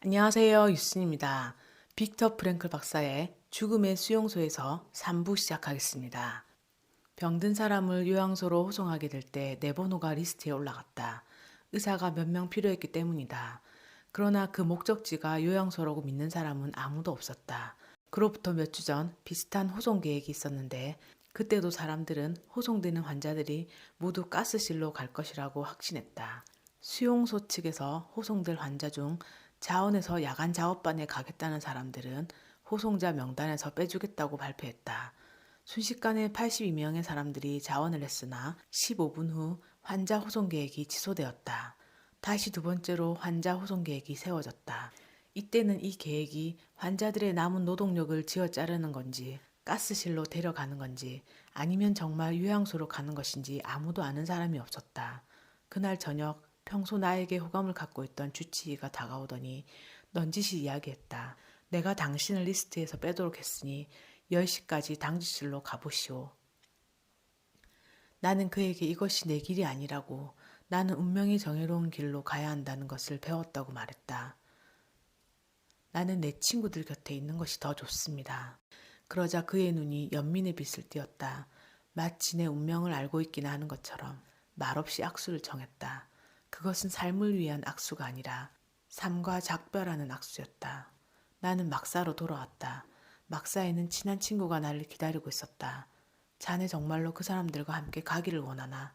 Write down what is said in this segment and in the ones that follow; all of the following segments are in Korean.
안녕하세요. 유순입니다. 빅터 프랭클 박사의 죽음의 수용소에서 3부 시작하겠습니다. 병든 사람을 요양소로 호송하게 될 때 내 번호가 리스트에 올라갔다. 의사가 몇 명 필요했기 때문이다. 그러나 그 목적지가 요양소라고 믿는 사람은 아무도 없었다. 그로부터 몇 주 전 비슷한 호송 계획이 있었는데 그때도 사람들은 호송되는 환자들이 모두 가스실로 갈 것이라고 확신했다. 수용소 측에서 호송될 환자 중 자원에서 야간 작업반에 가겠다는 사람들은 호송자 명단에서 빼주겠다고 발표했다. 순식간에 82명의 사람들이 자원을 했으나 15분 후 환자 호송 계획이 취소되었다. 다시 두 번째로 환자 호송 계획이 세워졌다. 이때는 이 계획이 환자들의 남은 노동력을 쥐어짜르는 건지 가스실로 데려가는 건지 아니면 정말 요양소로 가는 것인지 아무도 아는 사람이 없었다. 그날 저녁 평소 나에게 호감을 갖고 있던 주치의가 다가오더니 넌지시 이야기했다. 내가 당신을 리스트에서 빼도록 했으니 10시까지 당직실로 가보시오. 나는 그에게 이것이 내 길이 아니라고, 나는 운명이 정해놓은 길로 가야 한다는 것을 배웠다고 말했다. 나는 내 친구들 곁에 있는 것이 더 좋습니다. 그러자 그의 눈이 연민의 빛을 띠었다. 마치 내 운명을 알고 있기나 하는 것처럼 말없이 악수를 정했다. 그것은 삶을 위한 악수가 아니라 삶과 작별하는 악수였다. 나는 막사로 돌아왔다. 막사에는 친한 친구가 나를 기다리고 있었다. 자네 정말로 그 사람들과 함께 가기를 원하나?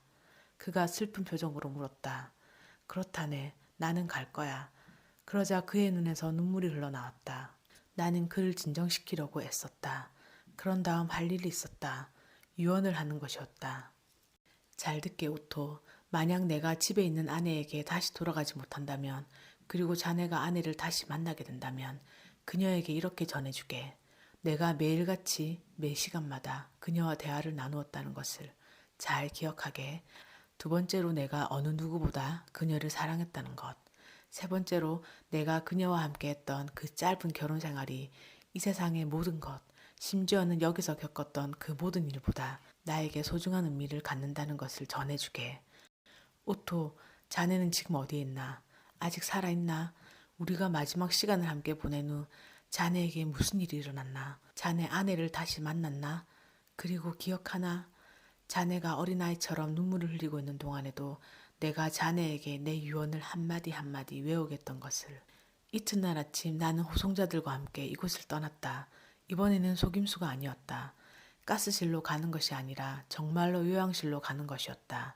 그가 슬픈 표정으로 물었다. 그렇다네. 나는 갈 거야. 그러자 그의 눈에서 눈물이 흘러나왔다. 나는 그를 진정시키려고 애썼다. 그런 다음 할 일이 있었다. 유언을 하는 것이었다. 잘 듣게 오토. 만약 내가 집에 있는 아내에게 다시 돌아가지 못한다면, 그리고 자네가 아내를 다시 만나게 된다면 그녀에게 이렇게 전해주게. 내가 매일같이 매 시간마다 그녀와 대화를 나누었다는 것을 잘 기억하게. 두 번째로 내가 어느 누구보다 그녀를 사랑했다는 것. 세 번째로 내가 그녀와 함께 했던 그 짧은 결혼 생활이 이 세상의 모든 것, 심지어는 여기서 겪었던 그 모든 일보다 나에게 소중한 의미를 갖는다는 것을 전해주게. 오토, 자네는 지금 어디에 있나? 아직 살아있나? 우리가 마지막 시간을 함께 보낸 후 자네에게 무슨 일이 일어났나? 자네 아내를 다시 만났나? 그리고 기억하나? 자네가 어린아이처럼 눈물을 흘리고 있는 동안에도 내가 자네에게 내 유언을 한마디 한마디 외우겠던 것을. 이튿날 아침 나는 호송자들과 함께 이곳을 떠났다. 이번에는 속임수가 아니었다. 가스실로 가는 것이 아니라 정말로 요양실로 가는 것이었다.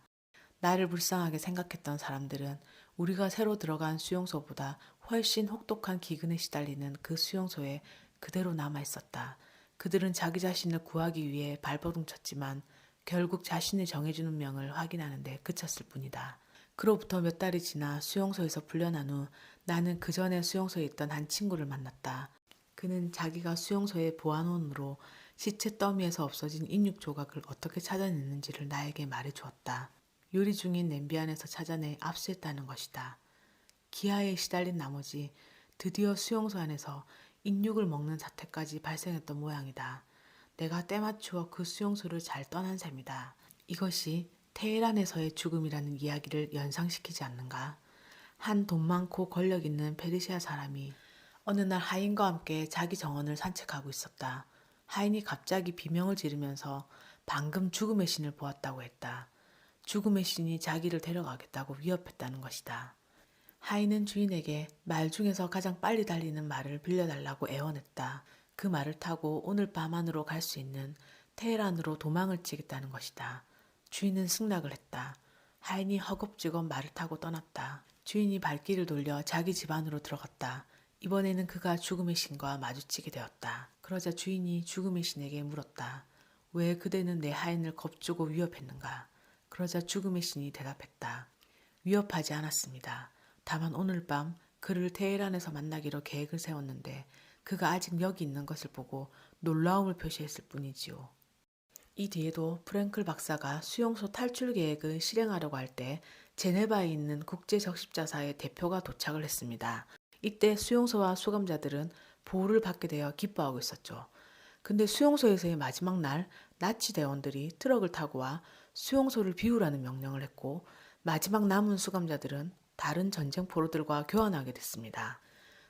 나를 불쌍하게 생각했던 사람들은 우리가 새로 들어간 수용소보다 훨씬 혹독한 기근에 시달리는 그 수용소에 그대로 남아 있었다. 그들은 자기 자신을 구하기 위해 발버둥 쳤지만 결국 자신이 정해준 운명을 확인하는데 그쳤을 뿐이다. 그로부터 몇 달이 지나 수용소에서 풀려난 후 나는 그 전에 수용소에 있던 한 친구를 만났다. 그는 자기가 수용소의 보안원으로 시체 더미에서 없어진 인육 조각을 어떻게 찾아냈는지를 나에게 말해주었다. 요리 중인 냄비 안에서 찾아내 압수했다는 것이다. 기아에 시달린 나머지 드디어 수용소 안에서 인육을 먹는 사태까지 발생했던 모양이다. 내가 때맞추어 그 수용소를 잘 떠난 셈이다. 이것이 테헤란에서의 죽음이라는 이야기를 연상시키지 않는가? 한 돈 많고 권력 있는 페르시아 사람이 어느 날 하인과 함께 자기 정원을 산책하고 있었다. 하인이 갑자기 비명을 지르면서 방금 죽음의 신을 보았다고 했다. 죽음의 신이 자기를 데려가겠다고 위협했다는 것이다. 하인은 주인에게 말 중에서 가장 빨리 달리는 말을 빌려달라고 애원했다. 그 말을 타고 오늘 밤 안으로 갈 수 있는 테헤란으로 도망을 치겠다는 것이다. 주인은 승낙을 했다. 하인이 허겁지겁 말을 타고 떠났다. 주인이 발길을 돌려 자기 집 안으로 들어갔다. 이번에는 그가 죽음의 신과 마주치게 되었다. 그러자 주인이 죽음의 신에게 물었다. 왜 그대는 내 하인을 겁주고 위협했는가? 그러자 죽음의 신이 대답했다. 위협하지 않았습니다. 다만 오늘 밤 그를 테헤란에서 만나기로 계획을 세웠는데 그가 아직 여기 있는 것을 보고 놀라움을 표시했을 뿐이지요. 이 뒤에도 프랭클 박사가 수용소 탈출 계획을 실행하려고 할 때 제네바에 있는 국제적십자사의 대표가 도착을 했습니다. 이때 수용소와 수감자들은 보호를 받게 되어 기뻐하고 있었죠. 근데 수용소에서의 마지막 날 나치 대원들이 트럭을 타고 와 수용소를 비우라는 명령을 했고 마지막 남은 수감자들은 다른 전쟁 포로들과 교환하게 됐습니다.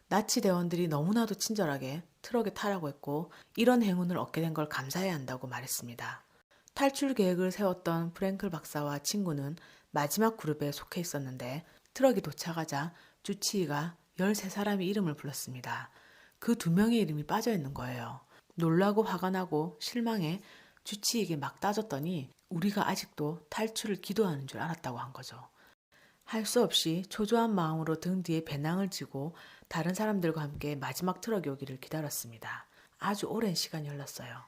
나치 대원들이 너무나도 친절하게 트럭에 타라고 했고 이런 행운을 얻게 된 걸 감사해야 한다고 말했습니다. 탈출 계획을 세웠던 프랭클 박사와 친구는 마지막 그룹에 속해 있었는데 트럭이 도착하자 주치의가 13사람의 이름을 불렀습니다. 그 2명의 이름이 빠져 있는 거예요. 놀라고 화가 나고 실망해 주치의에게 막 따졌더니 우리가 아직도 탈출을 기도하는 줄 알았다고 한 거죠. 할 수 없이 초조한 마음으로 등 뒤에 배낭을 지고 다른 사람들과 함께 마지막 트럭이 오기를 기다렸습니다. 아주 오랜 시간이 흘렀어요.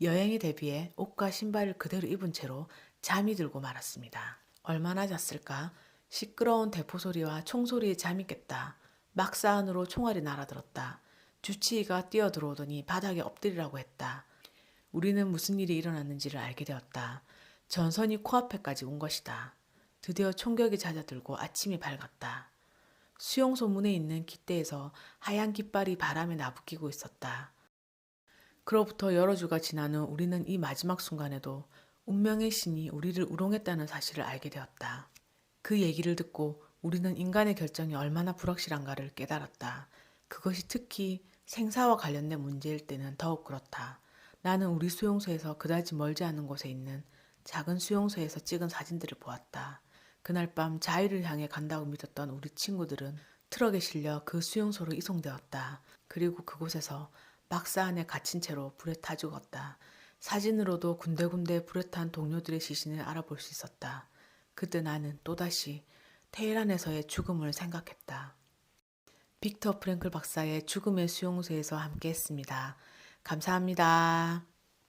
여행에 대비해 옷과 신발을 그대로 입은 채로 잠이 들고 말았습니다. 얼마나 잤을까? 시끄러운 대포 소리와 총소리에 잠이 깼다. 막사 안으로 총알이 날아들었다. 주치의가 뛰어들어오더니 바닥에 엎드리라고 했다. 우리는 무슨 일이 일어났는지를 알게 되었다. 전선이 코앞에까지 온 것이다. 드디어 총격이 잦아들고 아침이 밝았다. 수용소 문에 있는 깃대에서 하얀 깃발이 바람에 나부끼고 있었다. 그로부터 여러 주가 지난 후 우리는 이 마지막 순간에도 운명의 신이 우리를 우롱했다는 사실을 알게 되었다. 그 얘기를 듣고 우리는 인간의 결정이 얼마나 불확실한가를 깨달았다. 그것이 특히 생사와 관련된 문제일 때는 더욱 그렇다. 나는 우리 수용소에서 그다지 멀지 않은 곳에 있는 작은 수용소에서 찍은 사진들을 보았다. 그날 밤 자유를 향해 간다고 믿었던 우리 친구들은 트럭에 실려 그 수용소로 이송되었다. 그리고 그곳에서 박사 안에 갇힌 채로 불에 타 죽었다. 사진으로도 군데군데 불에 탄 동료들의 시신을 알아볼 수 있었다. 그때 나는 또다시 테헤란에서의 죽음을 생각했다. 빅터 프랭클 박사의 죽음의 수용소에서 함께했습니다. 감사합니다.